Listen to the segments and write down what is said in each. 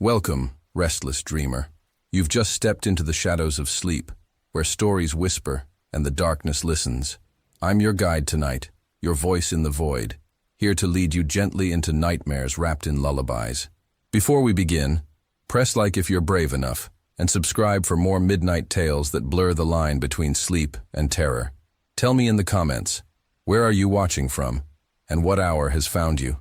Welcome, restless dreamer. You've just stepped into the shadows of sleep, where stories whisper and the darkness listens. I'm your guide tonight, your voice in the void, here to lead you gently into nightmares wrapped in lullabies. Before we begin, press like if you're brave enough, and subscribe for more midnight tales that blur the line between sleep and terror. Tell me in the comments, where are you watching from, and what hour has found you?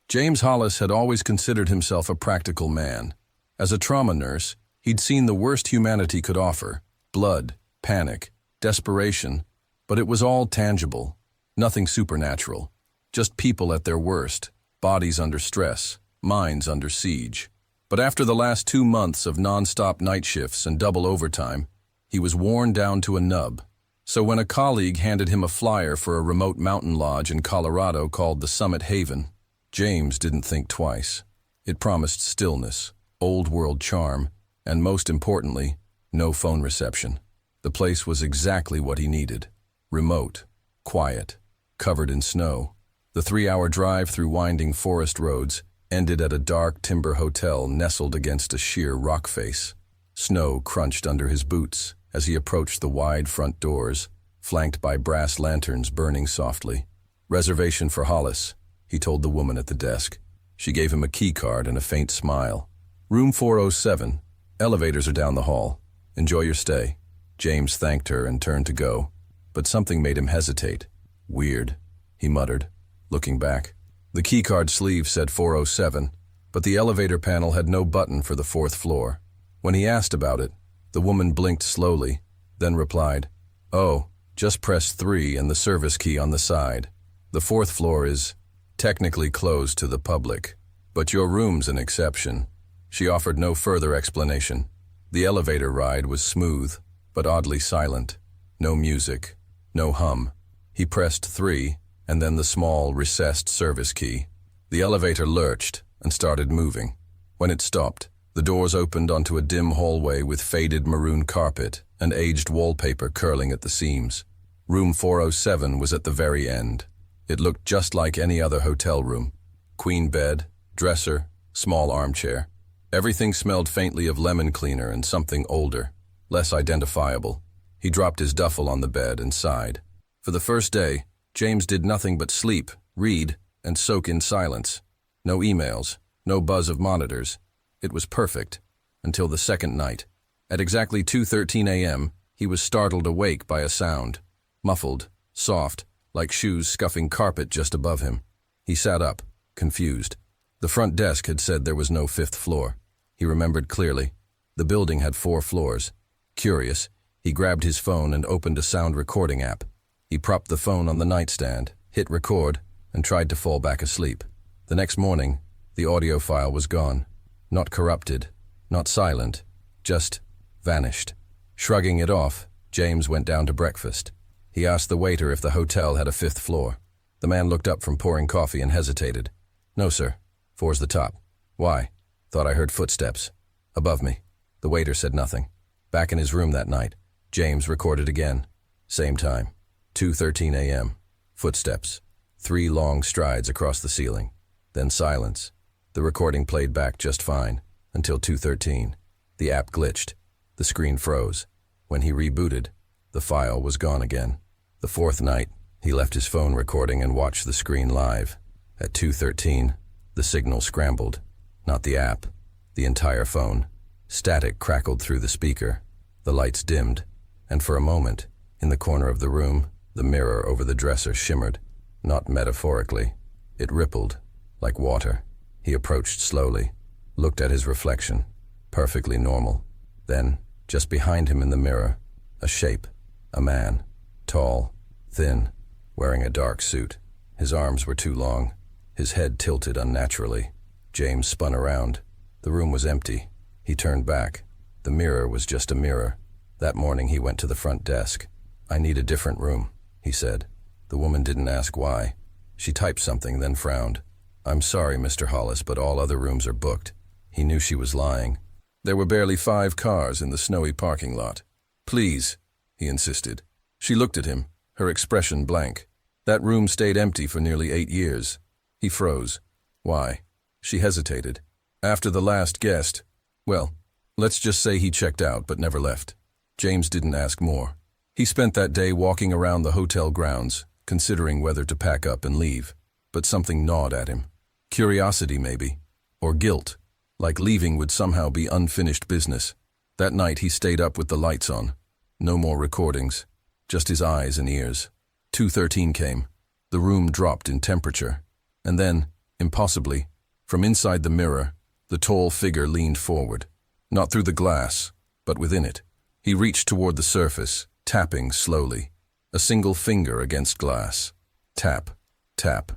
James Hollis had always considered himself a practical man. As a trauma nurse, he'd seen the worst humanity could offer: blood, panic, desperation, but it was all tangible, nothing supernatural. Just people at their worst, bodies under stress, minds under siege. But after the last 2 months of non-stop night shifts and double overtime, he was worn down to a nub. So when a colleague handed him a flyer for a remote mountain lodge in Colorado called the Summit Haven, James didn't think twice. It promised stillness, old-world charm, and most importantly, no phone reception. The place was exactly what he needed: remote, quiet, covered in snow. The 3-hour drive through winding forest roads ended at a dark timber hotel nestled against a sheer rock face. Snow crunched under his boots as he approached the wide front doors, flanked by brass lanterns burning softly. "Reservation for Hollis," he told the woman at the desk. She gave him a key card and a faint smile. "Room 407. Elevators are down the hall. Enjoy your stay." James thanked her and turned to go, but something made him hesitate. "Weird," he muttered, looking back. The keycard sleeve said 407, but the elevator panel had no button for the 4th floor. When he asked about it, the woman blinked slowly, then replied, "Oh, just press 3 and the service key on the side. The 4th floor is technically closed to the public, but your room's an exception." She offered no further explanation. The elevator ride was smooth, but oddly silent. No music, no hum. He pressed 3, and then the small, recessed service key. The elevator lurched and started moving. When it stopped, the doors opened onto a dim hallway with faded maroon carpet and aged wallpaper curling at the seams. Room 407 was at the very end. It looked just like any other hotel room. Queen bed, dresser, small armchair. Everything smelled faintly of lemon cleaner and something older, less identifiable. He dropped his duffel on the bed and sighed. For the first day, James did nothing but sleep, read, and soak in silence. No emails, no buzz of monitors. It was perfect, until the second night. At exactly 2:13 a.m., he was startled awake by a sound. Muffled, soft, like shoes scuffing carpet just above him. He sat up, confused. The front desk had said there was no 5th floor. He remembered clearly. The building had 4 floors. Curious, he grabbed his phone and opened a sound recording app. He propped the phone on the nightstand, hit record, and tried to fall back asleep. The next morning, the audio file was gone. Not corrupted, not silent, just vanished. Shrugging it off, James went down to breakfast. He asked the waiter if the hotel had a 5th floor. The man looked up from pouring coffee and hesitated. "No, sir. 4's the top." "Why?" "Thought I heard footsteps. Above me." The waiter said nothing. Back in his room that night, James recorded again. Same time. 2:13 a.m. Footsteps. 3 long strides across the ceiling. Then silence. The recording played back just fine, until 2:13. The app glitched. The screen froze. When he rebooted, the file was gone again. The 4th night, he left his phone recording and watched the screen live. At 2:13, the signal scrambled. Not the app, the entire phone. Static crackled through the speaker. The lights dimmed, and for a moment, in the corner of the room, the mirror over the dresser shimmered. Not metaphorically. It rippled, like water. He approached slowly, looked at his reflection. Perfectly normal. Then, just behind him in the mirror, a shape. A man. Tall, thin, wearing a dark suit. His arms were too long. His head tilted unnaturally. James spun around. The room was empty. He turned back. The mirror was just a mirror. That morning he went to the front desk. "I need a different room," he said. The woman didn't ask why. She typed something, then frowned. "I'm sorry, Mr. Hollis, but all other rooms are booked." He knew she was lying. There were barely 5 cars in the snowy parking lot. "Please," he insisted. She looked at him, her expression blank. That room stayed empty for nearly 8 years. He froze. "Why?" She hesitated. After the last guest, well, let's just say he checked out but never left. James didn't ask more. He spent that day walking around the hotel grounds, considering whether to pack up and leave. But something gnawed at him. Curiosity, maybe. Or guilt, like leaving would somehow be unfinished business. That night he stayed up with the lights on. No more recordings, just his eyes and ears. 2:13 came. The room dropped in temperature. And then, impossibly, from inside the mirror, the tall figure leaned forward. Not through the glass, but within it. He reached toward the surface, tapping slowly. A single finger against glass. Tap, tap,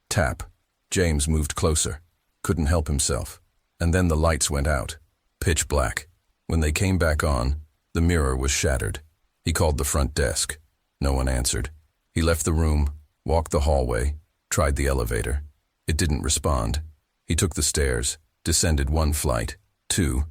tap. James moved closer. Couldn't help himself. And then the lights went out. Pitch black. When they came back on, the mirror was shattered. He called the front desk. No one answered. He left the room, walked the hallway, tried the elevator. It didn't respond. He took the stairs, descended one flight, two,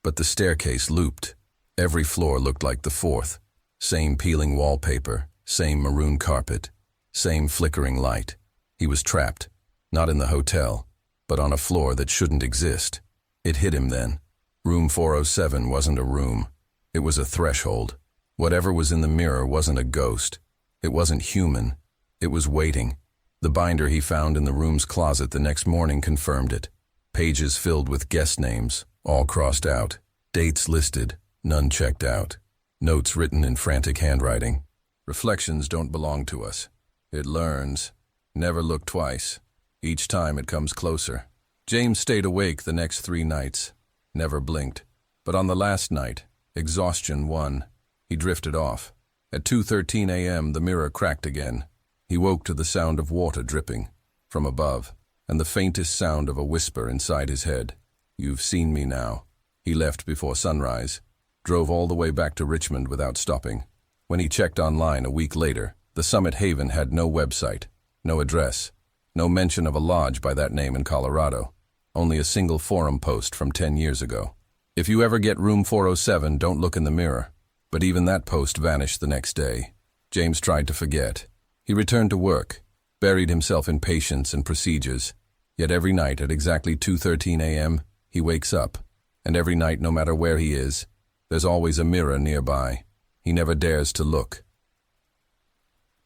but the staircase looped. Every floor looked like the fourth. Same peeling wallpaper, same maroon carpet, same flickering light. He was trapped, not in the hotel, but on a floor that shouldn't exist. It hit him then. Room 407 wasn't a room. It was a threshold. Whatever was in the mirror wasn't a ghost. It wasn't human. It was waiting. The binder he found in the room's closet the next morning confirmed it. Pages filled with guest names, all crossed out. Dates listed, none checked out. Notes written in frantic handwriting. Reflections don't belong to us. It learns. Never look twice. Each time it comes closer. James stayed awake the next 3 nights. Never blinked. But on the last night, exhaustion won. He drifted off. At 2:13 a.m. the mirror cracked again. He woke to the sound of water dripping from above, and the faintest sound of a whisper inside his head. You've seen me now. He left before sunrise, drove all the way back to Richmond without stopping. When he checked online a week later, the Summit Haven had no website, no address, no mention of a lodge by that name in Colorado, only a single forum post from 10 years ago. If you ever get room 407, don't look in the mirror. But even that post vanished the next day. James tried to forget. He returned to work, buried himself in patience and procedures. Yet every night at exactly 2:13 a.m., he wakes up. And every night, no matter where he is, there's always a mirror nearby. He never dares to look.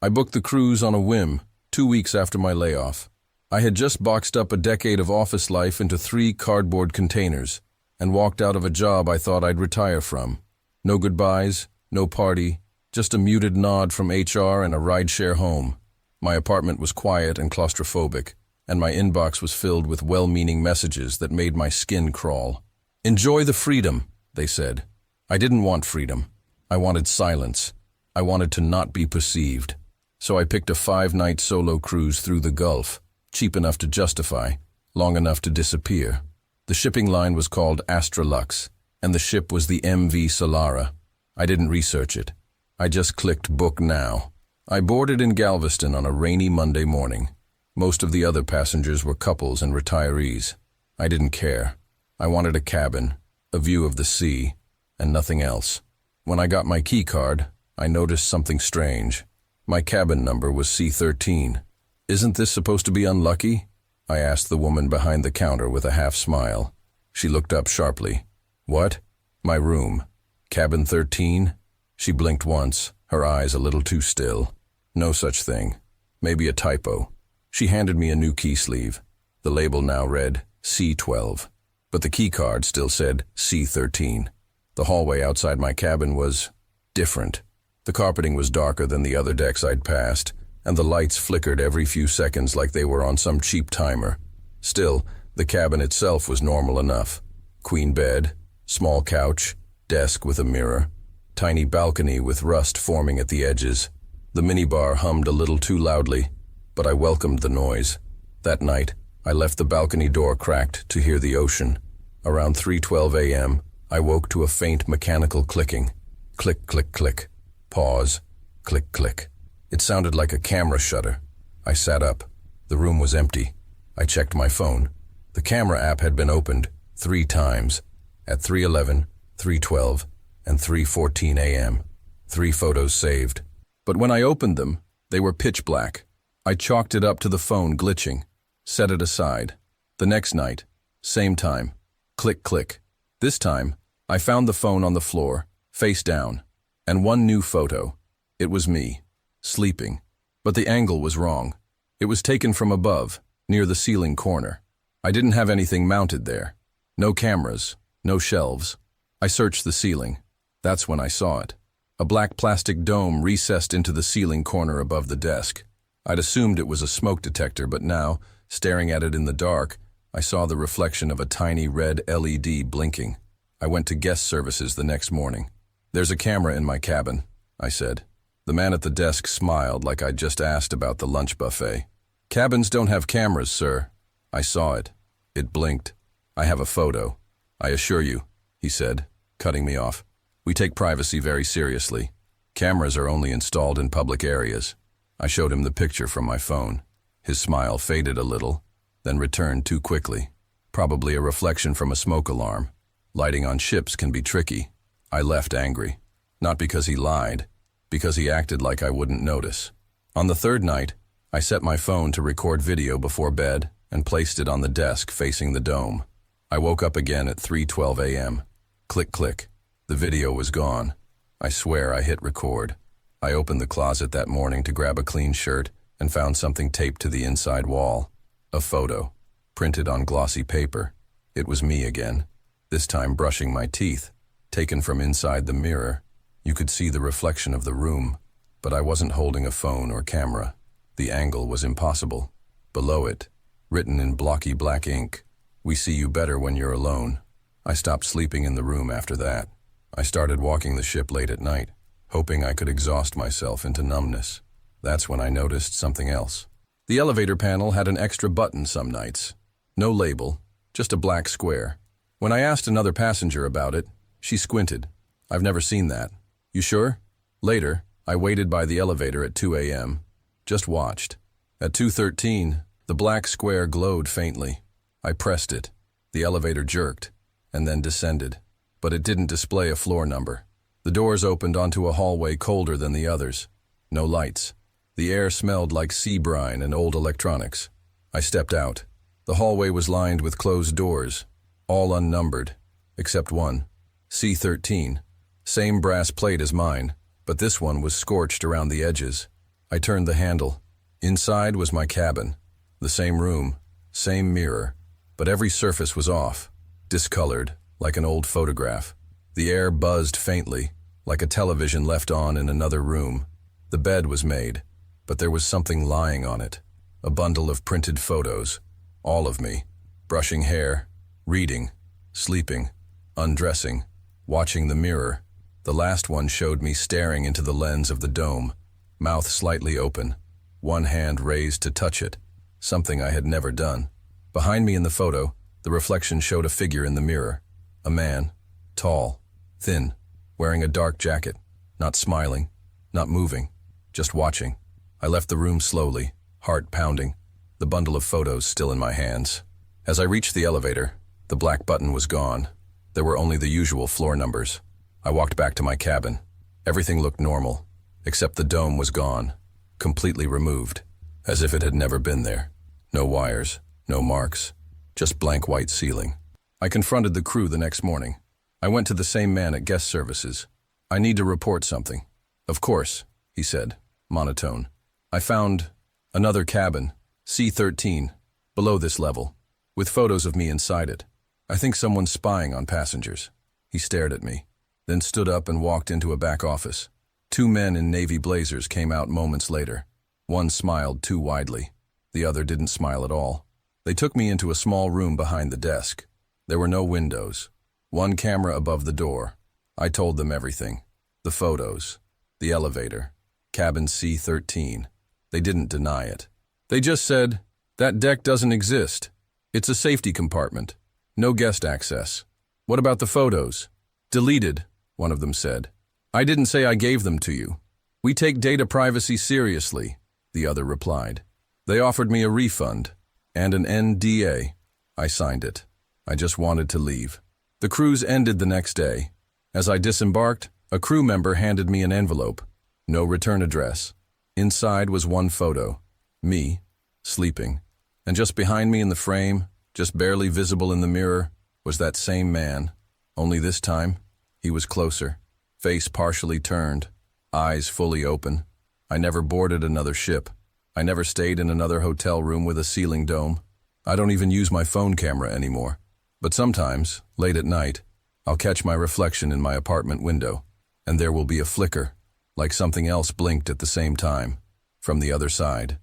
I booked the cruise on a whim, 2 weeks after my layoff. I had just boxed up a decade of office life into 3 cardboard containers and walked out of a job I thought I'd retire from. No goodbyes, no party, just a muted nod from HR and a rideshare home. My apartment was quiet and claustrophobic, and my inbox was filled with well-meaning messages that made my skin crawl. Enjoy the freedom, they said. I didn't want freedom. I wanted silence. I wanted to not be perceived. So I picked a 5-night solo cruise through the Gulf, cheap enough to justify, long enough to disappear. The shipping line was called Astralux, and the ship was the MV Solara. I didn't research it. I just clicked book now. I boarded in Galveston on a rainy Monday morning. Most of the other passengers were couples and retirees. I didn't care. I wanted a cabin, a view of the sea, and nothing else. When I got my key card, I noticed something strange. My cabin number was C13. Isn't this supposed to be unlucky? I asked the woman behind the counter with a half smile. She looked up sharply. What? My room. Cabin 13? She blinked once, her eyes a little too still. No such thing. Maybe a typo. She handed me a new key sleeve. The label now read C12, but the key card still said C13. The hallway outside my cabin was different. The carpeting was darker than the other decks I'd passed, and the lights flickered every few seconds like they were on some cheap timer. Still, the cabin itself was normal enough. Queen bed, small couch, desk with a mirror, tiny balcony with rust forming at the edges. The minibar hummed a little too loudly, but I welcomed the noise. That night, I left the balcony door cracked to hear the ocean. Around 3:12 a.m., I woke to a faint mechanical clicking. Click, click, click. Pause. Click, click. It sounded like a camera shutter. I sat up. The room was empty. I checked my phone. The camera app had been opened 3 times, at 3:11, 3:12, and 3:14 a.m. 3 photos saved. But when I opened them, they were pitch black. I chalked it up to the phone glitching, set it aside. The next night, same time, Click, click. This time, I found the phone on the floor, face down, and one new photo. It was me, sleeping. But the angle was wrong. It was taken from above, near the ceiling corner. I didn't have anything mounted there. No cameras, no shelves. I searched the ceiling. That's when I saw it. A black plastic dome recessed into the ceiling corner above the desk. I'd assumed it was a smoke detector, but now, staring at it in the dark, I saw the reflection of a tiny red LED blinking. I went to guest services the next morning. "There's a camera in my cabin," I said. The man at the desk smiled like I'd just asked about the lunch buffet. "Cabins don't have cameras, sir." I saw it. It blinked. "I have a photo. I assure you," he said, cutting me off. "We take privacy very seriously. Cameras are only installed in public areas." I showed him the picture from my phone. His smile faded a little, then returned too quickly. Probably a reflection from a smoke alarm. Lighting on ships can be tricky. I left angry. Not because he lied, because he acted like I wouldn't notice. On the third night, I set my phone to record video before bed and placed it on the desk facing the dome. I woke up again at 3:12 a.m. Click, click. The video was gone. I swear I hit record. I opened the closet that morning to grab a clean shirt and found something taped to the inside wall. A photo, printed on glossy paper. It was me again, this time brushing my teeth, taken from inside the mirror. You could see the reflection of the room, but I wasn't holding a phone or camera. The angle was impossible. Below it, written in blocky black ink, "We see you better when you're alone." I stopped sleeping in the room after that. I started walking the ship late at night, hoping I could exhaust myself into numbness. That's when I noticed something else. The elevator panel had an extra button some nights. No label, just a black square. When I asked another passenger about it, she squinted. "I've never seen that." "You sure?" Later, I waited by the elevator at 2 a.m. Just watched. At 2:13, the black square glowed faintly. I pressed it. The elevator jerked, and then descended. But it didn't display a floor number. The doors opened onto a hallway colder than the others. No lights. The air smelled like sea brine and old electronics. I stepped out. The hallway was lined with closed doors, all unnumbered, except one. C13. Same brass plate as mine, but this one was scorched around the edges. I turned the handle. Inside was my cabin. The same room, same mirror, but every surface was off, discolored, like an old photograph. The air buzzed faintly, like a television left on in another room. The bed was made, but there was something lying on it. A bundle of printed photos, all of me, brushing hair, reading, sleeping, undressing, watching the mirror. The last one showed me staring into the lens of the dome, mouth slightly open, one hand raised to touch it, something I had never done. Behind me in the photo, the reflection showed a figure in the mirror. A man, tall, thin, wearing a dark jacket, not smiling, not moving, just watching. I left the room slowly, heart pounding, the bundle of photos still in my hands. As I reached the elevator, the black button was gone. There were only the usual floor numbers. I walked back to my cabin. Everything looked normal, except the dome was gone, completely removed, as if it had never been there. No wires, no marks, just blank white ceiling. I confronted the crew the next morning. I went to the same man at guest services. "I need to report something." "Of course," he said, monotone. "I found another cabin, C13, below this level, with photos of me inside it. I think someone's spying on passengers." He stared at me, then stood up and walked into a back office. Two men in navy blazers came out moments later. One smiled too widely. The other didn't smile at all. They took me into a small room behind the desk. There were no windows. One camera above the door. I told them everything. The photos. The elevator. Cabin C13. They didn't deny it. They just said, "That deck doesn't exist. It's a safety compartment. No guest access." "What about the photos?" "Deleted," one of them said. "I didn't say I gave them to you. We take data privacy seriously," the other replied. They offered me a refund and an NDA. I signed it. I just wanted to leave. The cruise ended the next day. As I disembarked, a crew member handed me an envelope. No return address. Inside was one photo. Me, sleeping. And just behind me in the frame, just barely visible in the mirror, was that same man, only this time, he was closer, face partially turned, eyes fully open. I never boarded another ship. I never stayed in another hotel room with a ceiling dome. I don't even use my phone camera anymore. But sometimes, late at night, I'll catch my reflection in my apartment window, and there will be a flicker, like something else blinked at the same time, from the other side.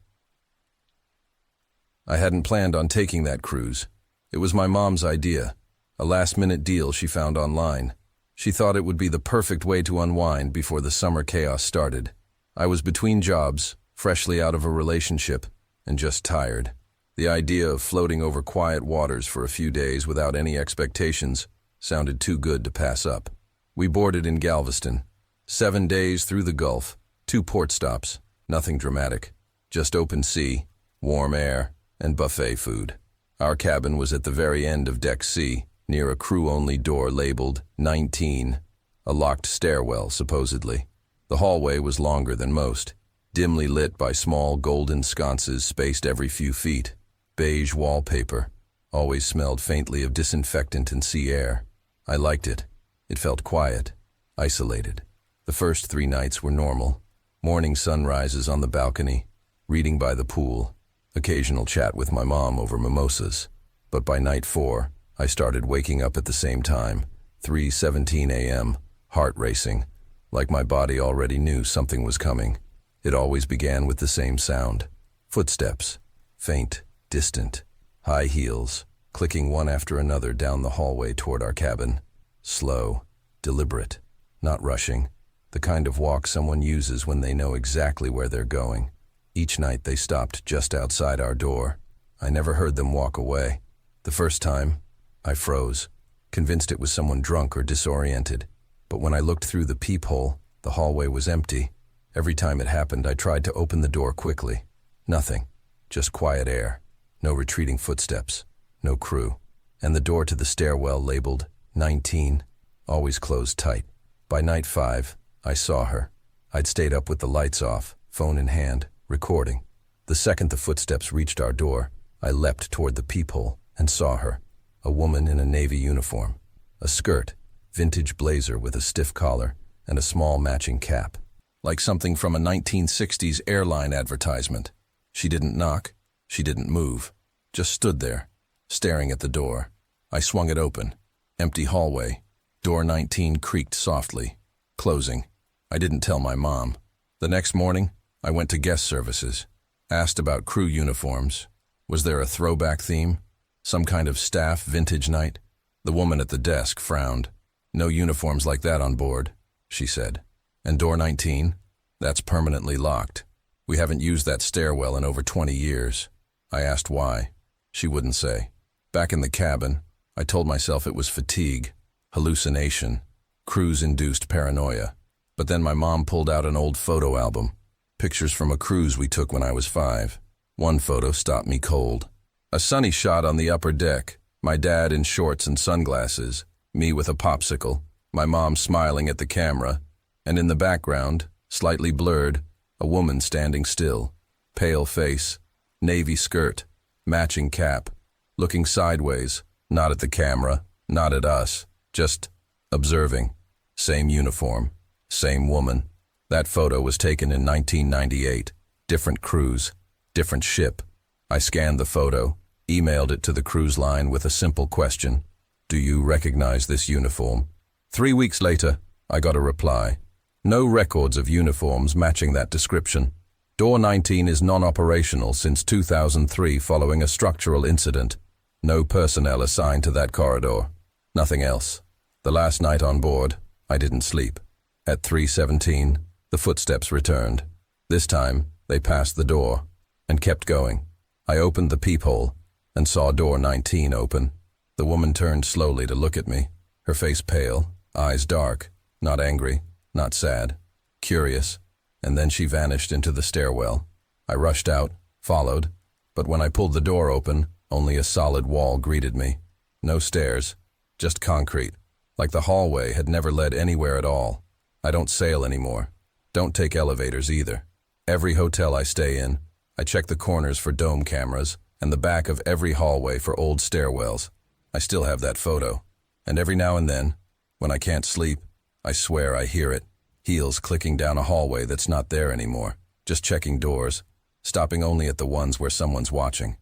I hadn't planned on taking that cruise. It was my mom's idea, a last-minute deal she found online. She thought it would be the perfect way to unwind before the summer chaos started. I was between jobs, freshly out of a relationship, and just tired. The idea of floating over quiet waters for a few days without any expectations sounded too good to pass up. We boarded in Galveston. 7 days through the Gulf, 2 port stops, nothing dramatic, just open sea, warm air, and buffet food. Our cabin was at the very end of Deck C, near a crew-only door labeled 19, a locked stairwell, supposedly. The hallway was longer than most, dimly lit by small golden sconces spaced every few feet. Beige wallpaper, always smelled faintly of disinfectant and sea air. I liked it. It felt quiet, isolated. The first 3 nights were normal. Morning sunrises on the balcony, reading by the pool, occasional chat with my mom over mimosas. But by night 4, I started waking up at the same time, 3:17 a.m., heart racing, like my body already knew something was coming. It always began with the same sound. Footsteps, faint, distant, high heels, clicking one after another down the hallway toward our cabin. Slow, deliberate, not rushing, the kind of walk someone uses when they know exactly where they're going. Each night they stopped just outside our door. I never heard them walk away. The first time, I froze, convinced it was someone drunk or disoriented. But when I looked through the peephole, the hallway was empty. Every time it happened, I tried to open the door quickly. Nothing, just quiet air. No retreating footsteps, no crew. And the door to the stairwell labeled 19, always closed tight. By night 5, I saw her. I'd stayed up with the lights off, phone in hand, recording. The second the footsteps reached our door, I leapt toward the peephole and saw her, a woman in a navy uniform, a skirt, vintage blazer with a stiff collar, and a small matching cap, like something from a 1960s airline advertisement. She didn't knock, she didn't move, just stood there, staring at the door. I swung it open. Empty hallway. Door 19 creaked softly, closing. I didn't tell my mom. The next morning, I went to guest services, asked about crew uniforms. Was there a throwback theme? Some kind of staff vintage night? The woman at the desk frowned. No uniforms like that on board, she said. And door 19? That's permanently locked. We haven't used that stairwell in over 20 years. I asked why. She wouldn't say. Back in the cabin, I told myself it was fatigue, hallucination, cruise-induced paranoia. But then my mom pulled out an old photo album, pictures from a cruise we took when I was 5. One photo stopped me cold. A sunny shot on the upper deck, my dad in shorts and sunglasses, me with a popsicle, my mom smiling at the camera, and in the background, slightly blurred, a woman standing still, pale face, navy skirt, matching cap, looking sideways, not at the camera, not at us, just observing. Same uniform, same woman. That photo was taken in 1998, different cruise, different ship. I scanned the photo, emailed it to the cruise line with a simple question. Do you recognize this uniform? 3 weeks later, I got a reply. No records of uniforms matching that description. Door 19 is non-operational since 2003 following a structural incident. No personnel assigned to that corridor. Nothing else. The last night on board, I didn't sleep. At 3:17, the footsteps returned. This time, they passed the door and kept going. I opened the peephole and saw door 19 open. The woman turned slowly to look at me, her face pale, eyes dark, not angry, not sad, curious, and then she vanished into the stairwell. I rushed out, followed, but when I pulled the door open, only a solid wall greeted me. No stairs, just concrete, like the hallway had never led anywhere at all. I don't sail anymore. Don't take elevators either. Every hotel I stay in, I check the corners for dome cameras and the back of every hallway for old stairwells. I still have that photo. And every now and then, when I can't sleep, I swear I hear it. Heels clicking down a hallway that's not there anymore. Just checking doors, stopping only at the ones where someone's watching.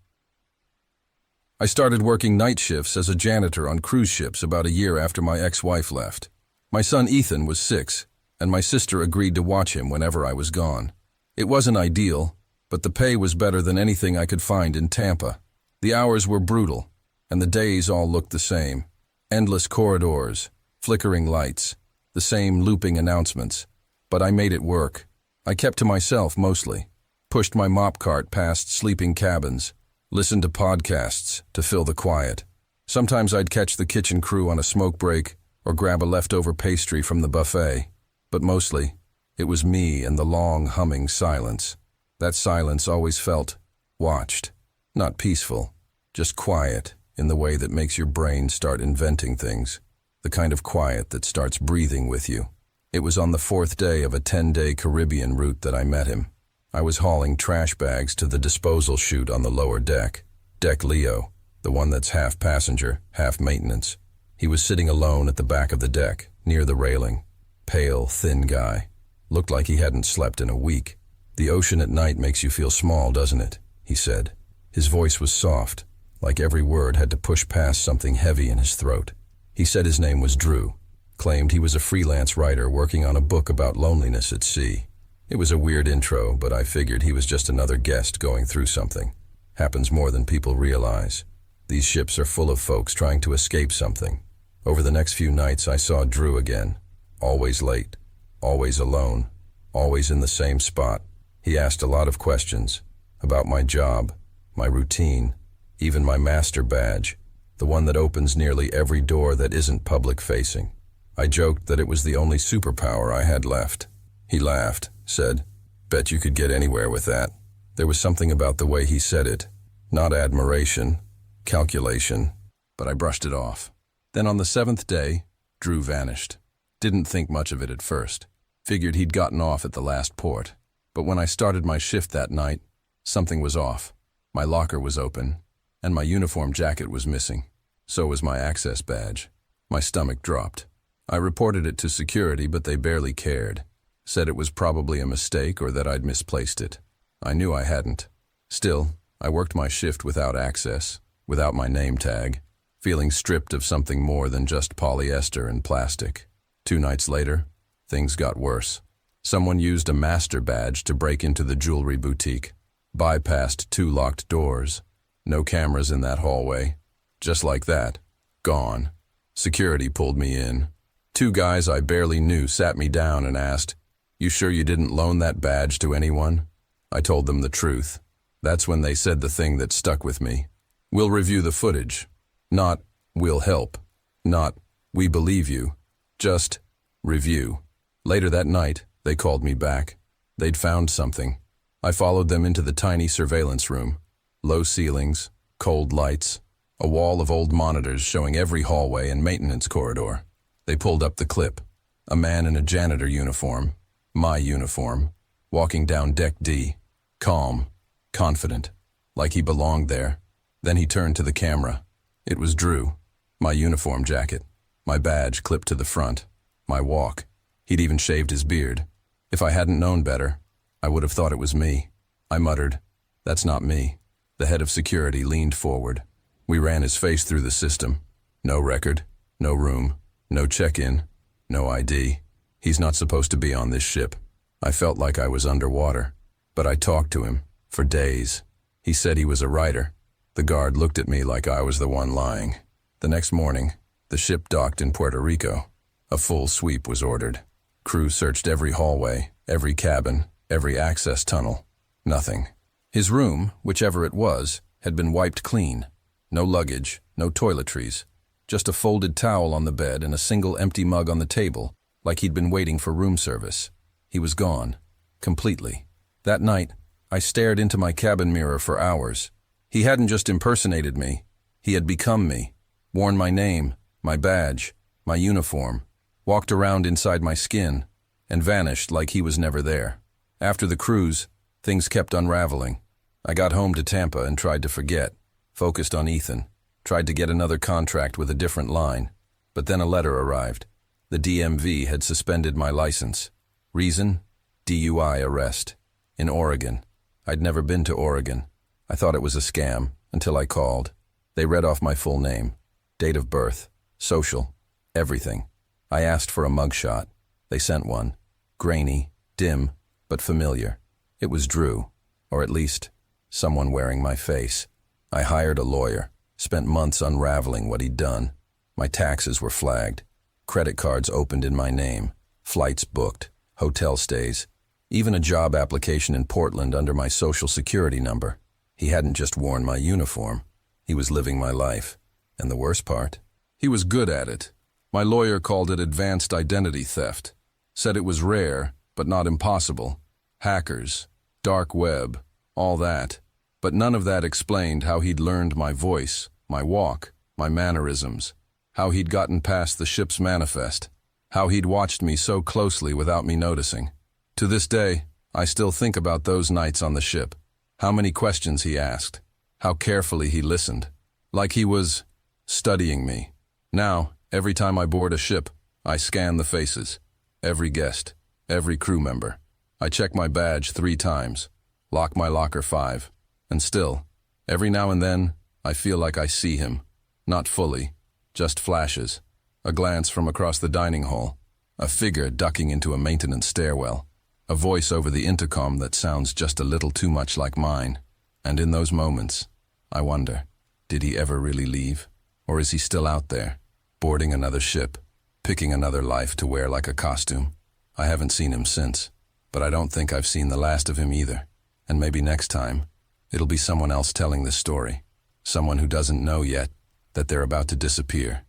I started working night shifts as a janitor on cruise ships about a year after my ex-wife left. My son Ethan was 6, and my sister agreed to watch him whenever I was gone. It wasn't ideal, but the pay was better than anything I could find in Tampa. The hours were brutal, and the days all looked the same. Endless corridors, flickering lights, the same looping announcements. But I made it work. I kept to myself mostly, pushed my mop cart past sleeping cabins, listened to podcasts to fill the quiet. Sometimes I'd catch the kitchen crew on a smoke break or grab a leftover pastry from the buffet. But mostly, it was me and the long humming silence. That silence always felt watched, not peaceful, just quiet in the way that makes your brain start inventing things, the kind of quiet that starts breathing with you. It was on the 4th day of a 10-day Caribbean route that I met him. I was hauling trash bags to the disposal chute on the lower deck, Deck Leo, the one that's half passenger, half maintenance. He was sitting alone at the back of the deck, near the railing. Pale, thin guy. Looked like he hadn't slept in a week. "The ocean at night makes you feel small, doesn't it?" he said. His voice was soft, like every word had to push past something heavy in his throat. He said his name was Drew, claimed he was a freelance writer working on a book about loneliness at sea. It was a weird intro, but I figured he was just another guest going through something. Happens more than people realize. These ships are full of folks trying to escape something. Over the next few nights I saw Drew again. Always late, always alone, always in the same spot. He asked a lot of questions about my job, my routine, even my master badge, the one that opens nearly every door that isn't public-facing. I joked that it was the only superpower I had left. He laughed, said, "Bet you could get anywhere with that." There was something about the way he said it, not admiration, calculation, but I brushed it off. Then on the 7th day, Drew vanished. Didn't think much of it at first. Figured he'd gotten off at the last port. But when I started my shift that night, something was off. My locker was open, and my uniform jacket was missing. So was my access badge. My stomach dropped. I reported it to security, but they barely cared. Said it was probably a mistake or that I'd misplaced it. I knew I hadn't. Still, I worked my shift without access, without my name tag, feeling stripped of something more than just polyester and plastic. 2 nights later, things got worse. Someone used a master badge to break into the jewelry boutique, bypassed 2 locked doors. No cameras in that hallway. Just like that, gone. Security pulled me in. 2 guys I barely knew sat me down and asked, "You sure you didn't loan that badge to anyone?" I told them the truth. That's when they said the thing that stuck with me. "We'll review the footage." Not, "We'll help." Not, "We believe you." Just, "Review." Later that night, they called me back. They'd found something. I followed them into the tiny surveillance room. Low ceilings, cold lights, a wall of old monitors showing every hallway and maintenance corridor. They pulled up the clip. A man in a janitor uniform, my uniform, walking down Deck D, calm, confident, like he belonged there. Then he turned to the camera. It was Drew, my uniform jacket, my badge clipped to the front, my walk. He'd even shaved his beard. If I hadn't known better, I would have thought it was me. I muttered, "That's not me." The head of security leaned forward. We ran his face through the system. No record, no room, no check-in, no ID. He's not supposed to be on this ship. I felt like I was underwater, but I talked to him for days. He said he was a writer. The guard looked at me like I was the one lying. The next morning, the ship docked in Puerto Rico. A full sweep was ordered. Crew searched every hallway, every cabin, every access tunnel. Nothing. His room, whichever it was, had been wiped clean. No luggage, no toiletries. Just a folded towel on the bed and a single empty mug on the table, like he'd been waiting for room service. He was gone. Completely. That night, I stared into my cabin mirror for hours. He hadn't just impersonated me. He had become me. Worn my name, my badge, my uniform. Walked around inside my skin, and vanished like he was never there. After the cruise, things kept unraveling. I got home to Tampa and tried to forget, focused on Ethan. Tried to get another contract with a different line, but then a letter arrived. The DMV had suspended my license. Reason? DUI arrest. In Oregon. I'd never been to Oregon. I thought it was a scam, until I called. They read off my full name, date of birth, social, everything. I asked for a mugshot. They sent one. Grainy, dim, but familiar. It was Drew, or at least, someone wearing my face. I hired a lawyer, spent months unraveling what he'd done. My taxes were flagged. Credit cards opened in my name. Flights booked. Hotel stays. Even a job application in Portland under my social security number. He hadn't just worn my uniform. He was living my life. And the worst part? He was good at it. My lawyer called it advanced identity theft. Said it was rare, but not impossible. Hackers, dark web, all that. But none of that explained how he'd learned my voice, my walk, my mannerisms. How he'd gotten past the ship's manifest. How he'd watched me so closely without me noticing. To this day, I still think about those nights on the ship. How many questions he asked. How carefully he listened. Like he was studying me. Now, every time I board a ship, I scan the faces. Every guest, every crew member. I check my badge 3 times. Lock my locker 5. And still, every now and then, I feel like I see him. Not fully, just flashes. A glance from across the dining hall. A figure ducking into a maintenance stairwell. A voice over the intercom that sounds just a little too much like mine. And in those moments, I wonder, did he ever really leave? Or is he still out there, boarding another ship, picking another life to wear like a costume? I haven't seen him since, but I don't think I've seen the last of him either. And maybe next time, it'll be someone else telling this story. Someone who doesn't know yet that they're about to disappear.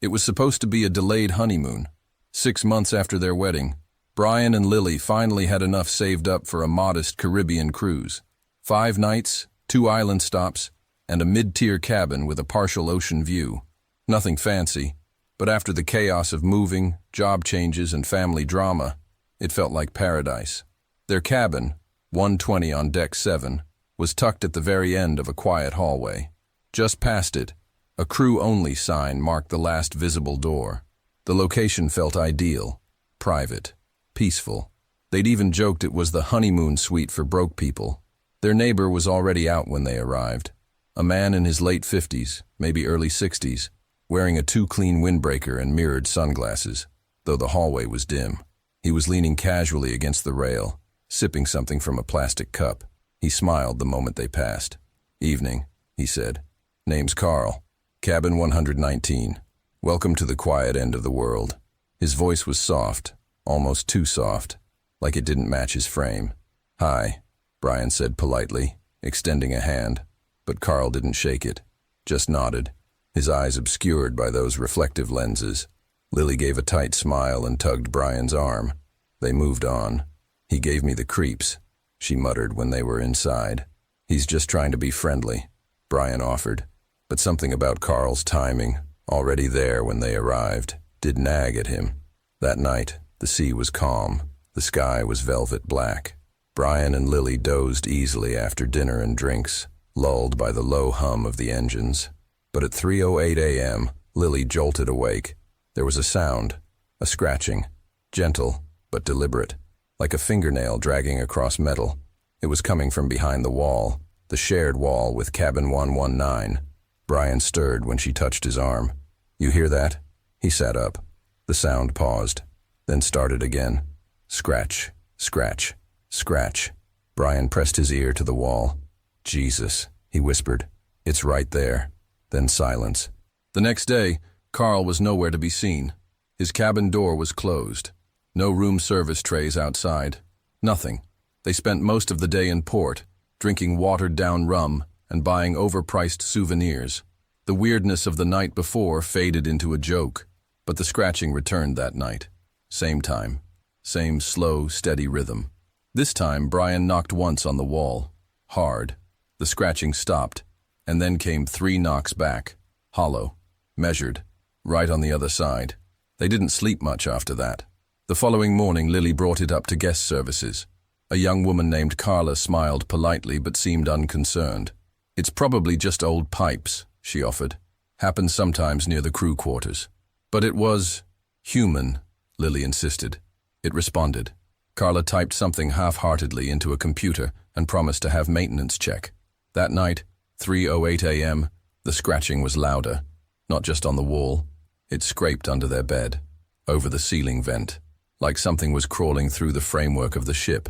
It was supposed to be a delayed honeymoon. 6 months after their wedding, Brian and Lily finally had enough saved up for a modest Caribbean cruise. 5 nights, 2 island stops, and a mid-tier cabin with a partial ocean view. Nothing fancy, but after the chaos of moving, job changes, and family drama, it felt like paradise. Their cabin, 120 on deck 7, was tucked at the very end of a quiet hallway. Just past it, a crew-only sign marked the last visible door. The location felt ideal, private, peaceful. They'd even joked it was the honeymoon suite for broke people. Their neighbor was already out when they arrived. A man in his late 50s, maybe early 60s, wearing a too-clean windbreaker and mirrored sunglasses, though the hallway was dim. He was leaning casually against the rail, sipping something from a plastic cup. He smiled the moment they passed. "Evening," he said. "Name's Carl. Cabin 119. Welcome to the quiet end of the world." His voice was soft, almost too soft, like it didn't match his frame. "Hi," Brian said politely, extending a hand, but Carl didn't shake it, just nodded, his eyes obscured by those reflective lenses. Lily gave a tight smile and tugged Brian's arm. They moved on. "He gave me the creeps," she muttered when they were inside. "He's just trying to be friendly," Brian offered, but something about Carl's timing, already there when they arrived, did nag at him. That night, the sea was calm, the sky was velvet black. Brian and Lily dozed easily after dinner and drinks, lulled by the low hum of the engines. But at 3:08 a.m., Lily jolted awake. There was a sound, a scratching, gentle but deliberate, like a fingernail dragging across metal. It was coming from behind the wall, the shared wall with cabin 119. Brian stirred when she touched his arm. "You hear that?" He sat up. The sound paused, then started again. Scratch, scratch, scratch. Brian pressed his ear to the wall. "Jesus," he whispered. "It's right there." Then silence. The next day, Carl was nowhere to be seen. His cabin door was closed. No room service trays outside. Nothing. They spent most of the day in port, drinking watered-down rum and buying overpriced souvenirs. The weirdness of the night before faded into a joke, but the scratching returned that night. Same time. Same slow, steady rhythm. This time, Brian knocked once on the wall. Hard. The scratching stopped, and then came 3 knocks back. Hollow. Measured. Right on the other side. They didn't sleep much after that. The following morning, Lily brought it up to guest services. A young woman named Carla smiled politely but seemed unconcerned. It's probably just old pipes, she offered. Happens sometimes near the crew quarters. But it was human, Lily insisted. It responded. Carla typed something half-heartedly into a computer and promised to have maintenance check. That night, 3:08 a.m., the scratching was louder. Not just on the wall. It scraped under their bed, over the ceiling vent, like something was crawling through the framework of the ship.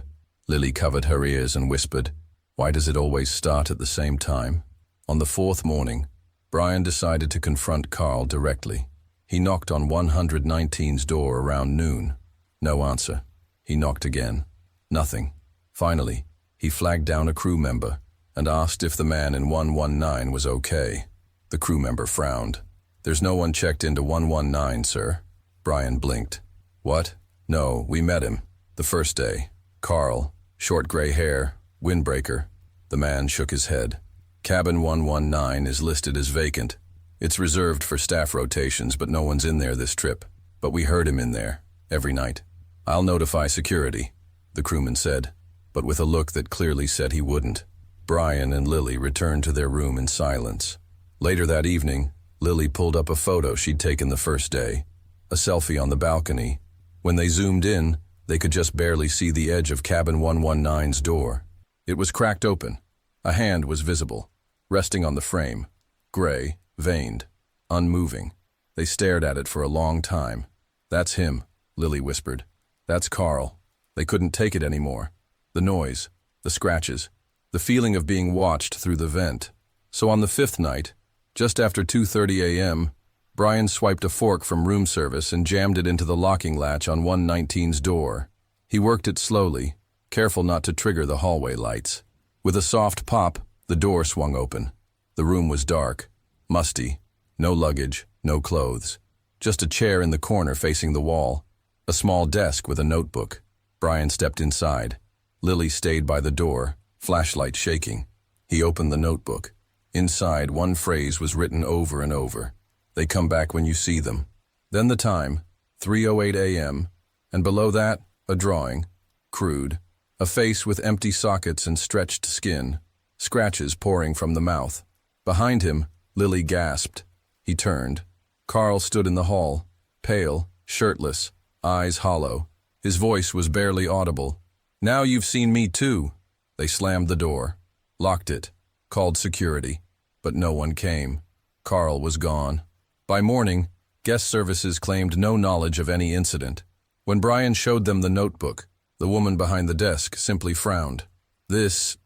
Lily covered her ears and whispered, "Why does it always start at the same time?" On the fourth morning, Brian decided to confront Carl directly. He knocked on 119's door around noon. No answer. He knocked again. Nothing. Finally, he flagged down a crew member and asked if the man in 119 was okay. The crew member frowned. "There's no one checked into 119, sir." Brian blinked. "What? No, we met him. The first day. Carl, short gray hair, windbreaker." The man shook his head. "Cabin 119 is listed as vacant. It's reserved for staff rotations, but no one's in there this trip. But we heard him in there, every night." "I'll notify security," the crewman said, but with a look that clearly said he wouldn't. Brian and Lily returned to their room in silence. Later that evening, Lily pulled up a photo she'd taken the first day, a selfie on the balcony. When they zoomed in, they could just barely see the edge of cabin 119's door. It was cracked open. A hand was visible, resting on the frame, gray, veined, unmoving. They stared at it for a long time. "That's him," Lily whispered. "That's Carl." They couldn't take it anymore. The noise, the scratches, the feeling of being watched through the vent. So on the fifth night, just after 2:30 a.m., Brian swiped a fork from room service and jammed it into the locking latch on 119's door. He worked it slowly, careful not to trigger the hallway lights. With a soft pop, the door swung open. The room was dark, musty, no luggage, no clothes. Just a chair in the corner facing the wall, a small desk with a notebook. Brian stepped inside. Lily stayed by the door, flashlight shaking. He opened the notebook. Inside, one phrase was written over and over. "They come back when you see them." Then the time, 3:08 a.m., and below that, a drawing, crude, a face with empty sockets and stretched skin, scratches pouring from the mouth. Behind him, Lily gasped. He turned. Carl stood in the hall, pale, shirtless, eyes hollow. His voice was barely audible. "Now you've seen me too." They slammed the door, locked it, called security, but no one came. Carl was gone. By morning, guest services claimed no knowledge of any incident. When Brian showed them the notebook, the woman behind the desk simply frowned. This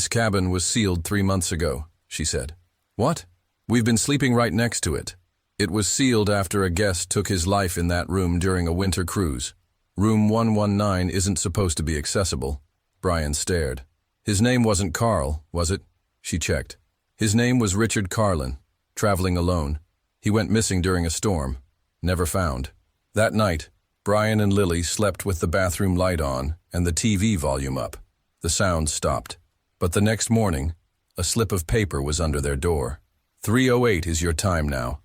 cabin was sealed 3 months ago," she said. "What? We've been sleeping right next to it. It was sealed after a guest took his life in that room during a winter cruise. Room 119 isn't supposed to be accessible." Brian stared. "His name wasn't Carl, was it?" She checked. "His name was Richard Carlin, traveling alone. He went missing during a storm. Never found." That night, Brian and Lily slept with the bathroom light on and the TV volume up. The sound stopped. But the next morning, a slip of paper was under their door. 3:08 is your time now.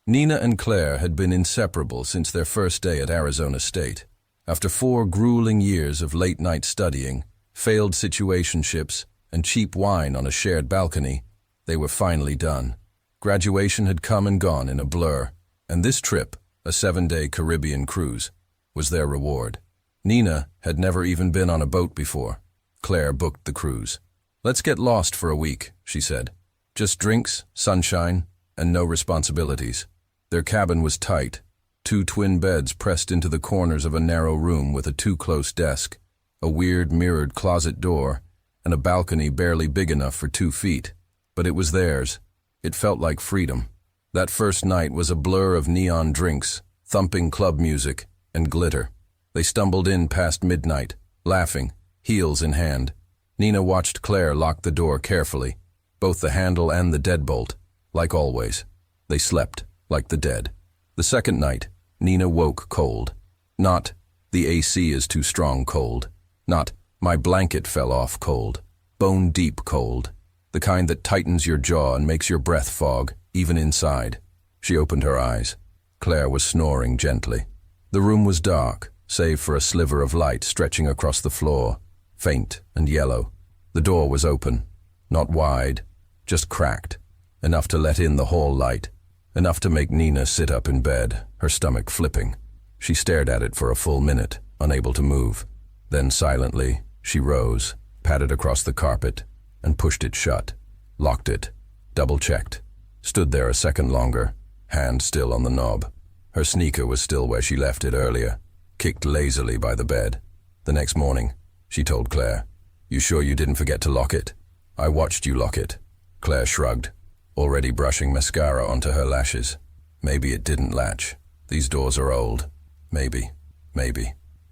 Nina and Claire had been inseparable since their first day at Arizona State. After 4 grueling years of late-night studying, failed situationships, and cheap wine on a shared balcony, they were finally done. Graduation had come and gone in a blur, and this trip, a 7-day Caribbean cruise, was their reward. Nina had never even been on a boat before. Claire booked the cruise. "Let's get lost for a week," she said. "Just drinks, sunshine, and no responsibilities." Their cabin was tight, 2 twin beds pressed into the corners of a narrow room with a too-close desk, a weird mirrored closet door, and a balcony barely big enough for 2 feet. But it was theirs. It felt like freedom. That first night was a blur of neon drinks, thumping club music, and glitter. They stumbled in past midnight, laughing, heels in hand. Nina watched Claire lock the door carefully, both the handle and the deadbolt, like always. They slept, like the dead. The second night, Nina woke cold. Not, "The AC is too strong" cold. Not, "My blanket fell off" cold. Bone-deep cold. The kind that tightens your jaw and makes your breath fog, even inside. She opened her eyes. Claire was snoring gently. The room was dark, save for a sliver of light stretching across the floor, faint and yellow. The door was open. Not wide, just cracked, enough to let in the hall light, enough to make Nina sit up in bed, her stomach flipping. She stared at it for a full minute, unable to move. Then silently, she rose, patted across the carpet, and pushed it shut, locked it, double-checked, stood there a second longer, hand still on the knob. Her sneaker was still where she left it earlier, kicked lazily by the bed. The next morning, she told Claire, "You sure you didn't forget to lock it?" "I watched you lock it." Claire shrugged, already brushing mascara onto her lashes. "Maybe it didn't latch. These doors are old. Maybe.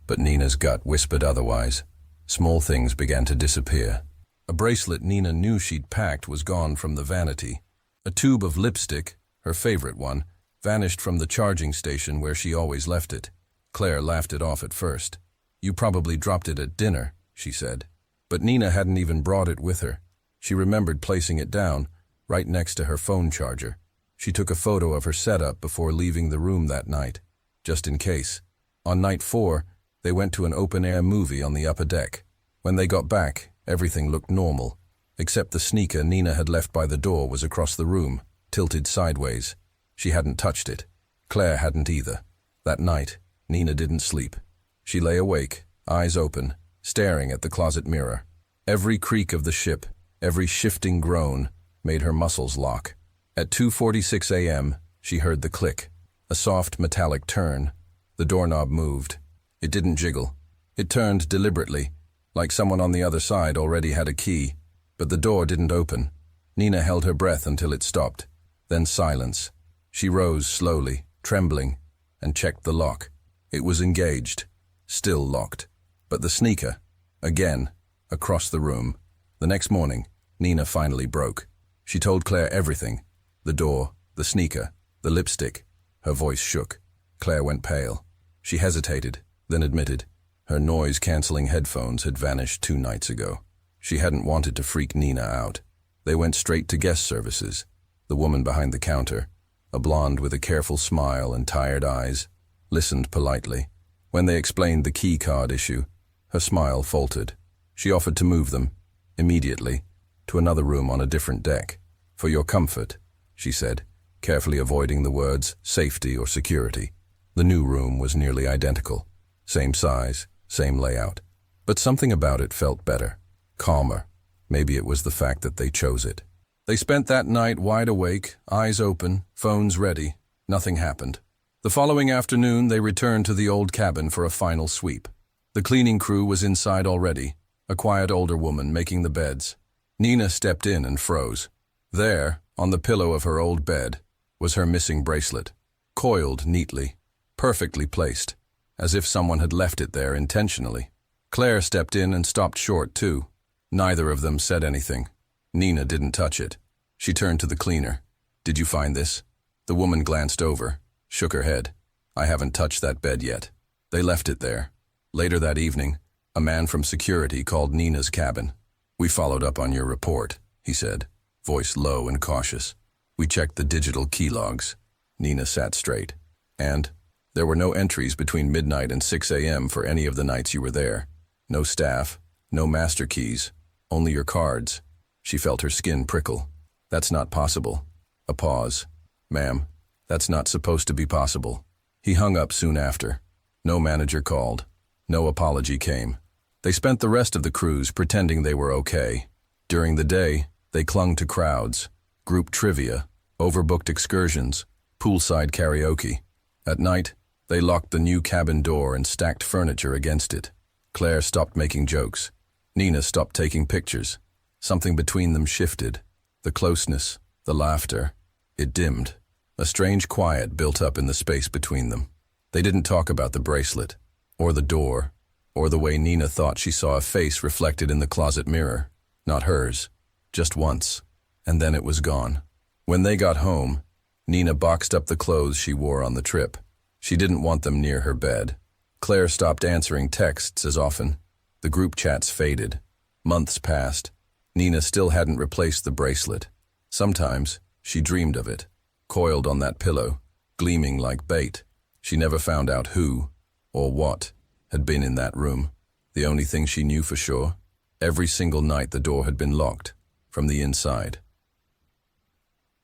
But Nina's gut whispered otherwise. Small things began to disappear. A bracelet Nina knew she'd packed was gone from the vanity. A tube of lipstick, her favorite one, vanished from the charging station where she always left it. Claire laughed it off at first. "You probably dropped it at dinner," she said. But Nina hadn't even brought it with her. She remembered placing it down, right next to her phone charger. She took a photo of her setup before leaving the room that night, just in case. On night 4, they went to an open-air movie on the upper deck. When they got back, everything looked normal, except the sneaker Nina had left by the door was across the room, tilted sideways. She hadn't touched it. Claire hadn't either. That night, Nina didn't sleep. She lay awake, eyes open, staring at the closet mirror. Every creak of the ship, every shifting groan, made her muscles lock. At 2:46 a.m., she heard the click, a soft metallic turn. The doorknob moved. It didn't jiggle. It turned deliberately, like someone on the other side already had a key, but the door didn't open. Nina held her breath until it stopped. Then silence. She rose slowly, trembling, and checked the lock. It was engaged, still locked. But the sneaker, again, across the room. The next morning, Nina finally broke. She told Claire everything. The door, the sneaker, the lipstick. Her voice shook. Claire went pale. She hesitated, then admitted. Her noise-canceling headphones had vanished 2 nights ago. She hadn't wanted to freak Nina out. They went straight to guest services. The woman behind the counter, a blonde with a careful smile and tired eyes, listened politely. When they explained the key card issue, her smile faltered. She offered to move them, immediately, to another room on a different deck. "For your comfort," she said, carefully avoiding the words safety or security. The new room was nearly identical. Same size, same layout. But something about it felt better, calmer. Maybe it was the fact that they chose it. They spent that night wide awake, eyes open, phones ready. Nothing happened. The following afternoon, they returned to the old cabin for a final sweep. The cleaning crew was inside already, a quiet older woman making the beds. Nina stepped in and froze. There, on the pillow of her old bed, was her missing bracelet, coiled neatly, perfectly placed, as if someone had left it there intentionally. Claire stepped in and stopped short, too. Neither of them said anything. Nina didn't touch it. She turned to the cleaner. "Did you find this?" The woman glanced over, shook her head. "I haven't touched that bed yet. They left it there." Later that evening, a man from security called Nina's cabin. "We followed up on your report," he said, voice low and cautious. "We checked the digital key logs." Nina sat straight. "And? There were no entries between midnight and 6 a.m. for any of the nights you were there. No staff, no master keys, only your cards." She felt her skin prickle. "That's not possible." A pause. "Ma'am, that's not supposed to be possible." He hung up soon after. No manager called. No apology came. They spent the rest of the cruise pretending they were okay. During the day, they clung to crowds, group trivia, overbooked excursions, poolside karaoke. At night, they locked the new cabin door and stacked furniture against it. Claire stopped making jokes. Nina stopped taking pictures. Something between them shifted. The closeness, the laughter. It dimmed. A strange quiet built up in the space between them. They didn't talk about the bracelet, or the door, or the way Nina thought she saw a face reflected in the closet mirror. Not hers. Just once. And then it was gone. When they got home, Nina boxed up the clothes she wore on the trip. She didn't want them near her bed. Claire stopped answering texts as often. The group chats faded. Months passed. Nina still hadn't replaced the bracelet. Sometimes she dreamed of it, coiled on that pillow, gleaming like bait. She never found out who, or what, had been in that room. The only thing she knew for sure, every single night the door had been locked. from the inside.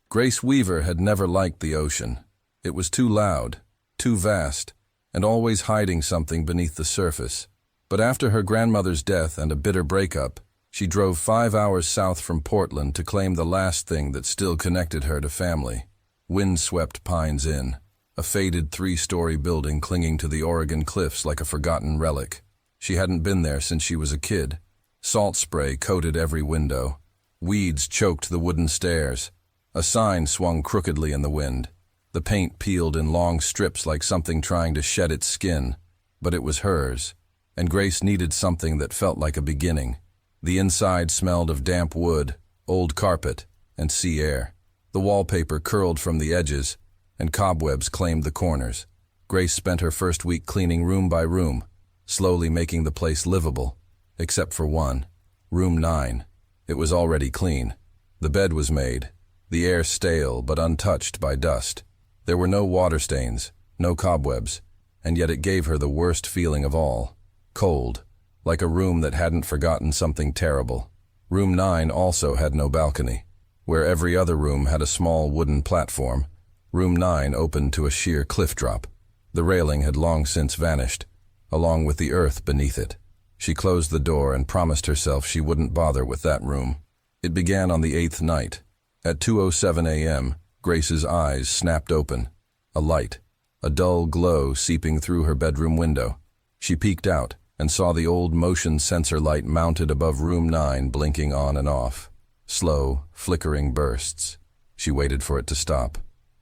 Grace Weaver had never liked the ocean. It was too loud, too vast, and always hiding something beneath the surface. But after her grandmother's death and a bitter breakup, she drove 5 hours south from Portland to claim the last thing that still connected her to family. Wind-swept Pines Inn, a faded 3-story building clinging to the Oregon cliffs like a forgotten relic. She hadn't been there since she was a kid. Salt spray coated every window. Weeds choked the wooden stairs. A sign swung crookedly in the wind. The paint peeled in long strips like something trying to shed its skin. But it was hers, and Grace needed something that felt like a beginning. The inside smelled of damp wood, old carpet, and sea air. The wallpaper curled from the edges, and cobwebs claimed the corners. Grace spent her first week cleaning room by room, slowly making the place livable, except for one, room 9. It was already clean. The bed was made, the air stale but untouched by dust. There were no water stains, no cobwebs, and yet it gave her the worst feeling of all. Cold, like a room that hadn't forgotten something terrible. Room 9 also had no balcony. Where every other room had a small wooden platform, room 9 opened to a sheer cliff drop. The railing had long since vanished, along with the earth beneath it. She closed the door and promised herself she wouldn't bother with that room. It began on the 8th night. At 2:07 a.m., Grace's eyes snapped open. A light, a dull glow seeping through her bedroom window. She peeked out and saw the old motion sensor light mounted above room 9 blinking on and off. Slow, flickering bursts. She waited for it to stop,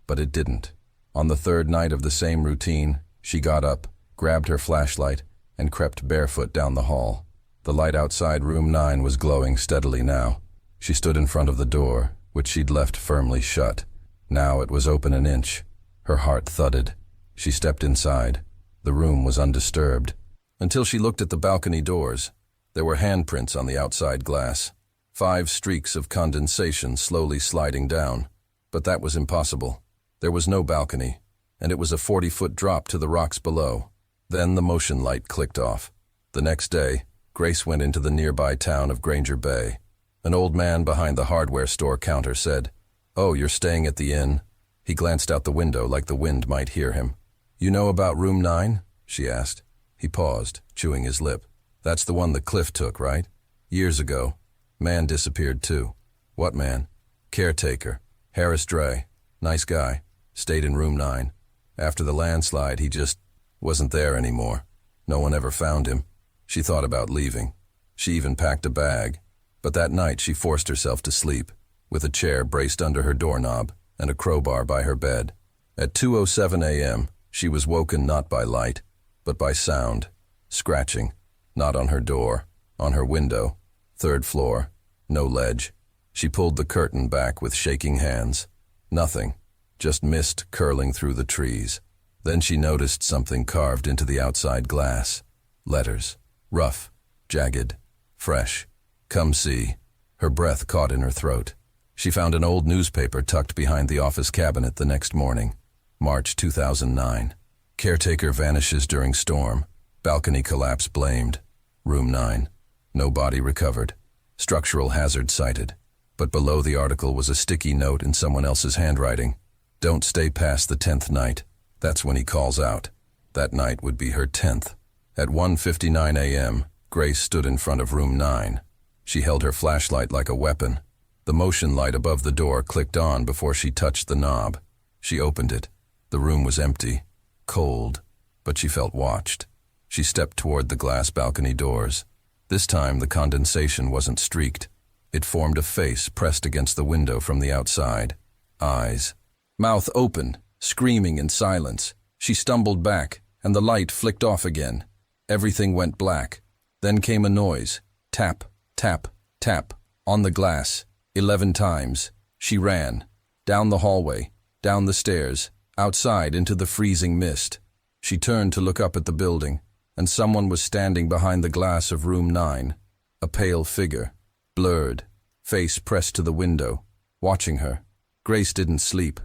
but it didn't. On the 3rd night of the same routine, she got up, grabbed her flashlight, and crept barefoot down the hall. The light outside room 9 was glowing steadily now. She stood in front of the door, which she'd left firmly shut. Now it was open an inch. Her heart thudded. She stepped inside. The room was undisturbed. Until she looked at the balcony doors. There were handprints on the outside glass. 5 streaks of condensation slowly sliding down. But that was impossible. There was no balcony, and it was a 40-foot drop to the rocks below. Then the motion light clicked off. The next day, Grace went into the nearby town of Granger Bay. An old man behind the hardware store counter said, "Oh, you're staying at the inn?" He glanced out the window like the wind might hear him. "You know about room 9? She asked. He paused, chewing his lip. "That's the one the cliff took, right? Years ago. Man disappeared too." "What man?" "Caretaker. Harris Dray. Nice guy. Stayed in room 9. After the landslide, he just wasn't there anymore. No one ever found him." She thought about leaving. She even packed a bag. But that night she forced herself to sleep, with a chair braced under her doorknob and a crowbar by her bed. At 2:07 a.m., she was woken not by light, but by sound. Scratching. Not on her door, on her window. 3rd floor. No ledge. She pulled the curtain back with shaking hands. Nothing. Just mist curling through the trees. Then she noticed something carved into the outside glass. Letters. Rough. Jagged. Fresh. "Come see." Her breath caught in her throat. She found an old newspaper tucked behind the office cabinet the next morning. March 2009. Caretaker vanishes during storm. Balcony collapse blamed. Room 9. No body recovered. Structural hazard cited. But below the article was a sticky note in someone else's handwriting. "Don't stay past the 10th night. That's when he calls out." That night would be her 10th. At 1:59 a.m., Grace stood in front of room 9. She held her flashlight like a weapon. The motion light above the door clicked on before she touched the knob. She opened it. The room was empty, cold, but she felt watched. She stepped toward the glass balcony doors. This time the condensation wasn't streaked. It formed a face pressed against the window from the outside. Eyes. Mouth open, screaming in silence. She stumbled back, and the light flicked off again. Everything went black. Then came a noise. Tap, tap, tap, on the glass. 11 times. She ran. Down the hallway, down the stairs, outside into the freezing mist. She turned to look up at the building, and someone was standing behind the glass of room 9. A pale figure, blurred, face pressed to the window, watching her. Grace didn't sleep.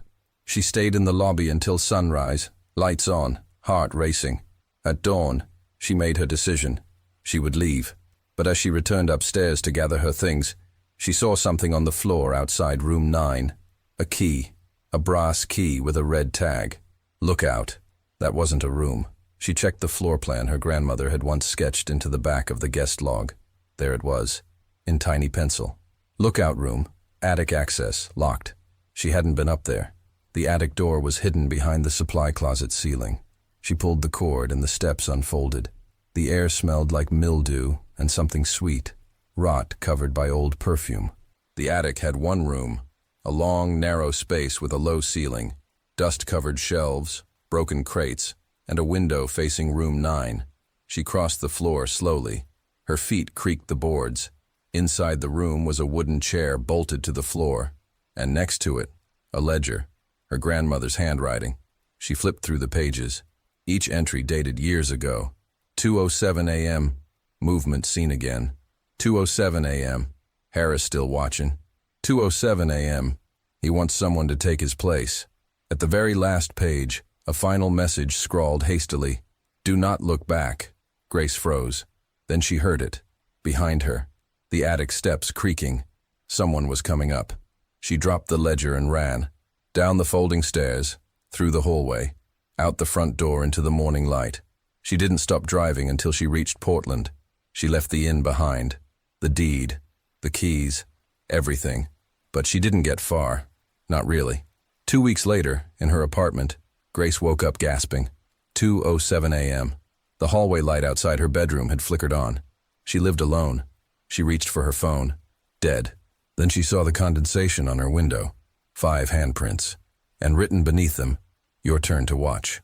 She stayed in the lobby until sunrise, lights on, heart racing. At dawn, she made her decision. She would leave. But as she returned upstairs to gather her things, She saw something on the floor outside room 9. A key. A brass key with a red tag. Look out. That wasn't a room. She checked the floor plan her grandmother had once sketched into the back of the guest log. There it was, in tiny pencil. Lookout room, attic access, locked. She hadn't been up there. The attic door was hidden behind the supply closet ceiling. She pulled the cord and the steps unfolded. The air smelled like mildew and something sweet, rot covered by old perfume. The attic had one room, a long, narrow space with a low ceiling, dust-covered shelves, broken crates, and a window facing room 9. She crossed the floor slowly. Her feet creaked the boards. Inside the room was a wooden chair bolted to the floor, and next to it, a ledger, her grandmother's handwriting. She flipped through the pages. Each entry dated years ago. 2:07 a.m., movement seen again. 2:07 a.m., Harris still watching. 2:07 a.m., he wants someone to take his place. At the very last page, a final message scrawled hastily. Do not look back. Grace froze. Then she heard it. Behind her, the attic steps creaking. Someone was coming up. She dropped the ledger and ran. Down the folding stairs, through the hallway, out the front door into the morning light. She didn't stop driving until she reached Portland. She left the inn behind. The deed, the keys, everything. But she didn't get far. Not really. 2 weeks later, in her apartment, Grace woke up gasping. 2:07 a.m. The hallway light outside her bedroom had flickered on. She lived alone. She reached for her phone. Dead. Then she saw the condensation on her window. 5 handprints. And written beneath them, your turn to watch.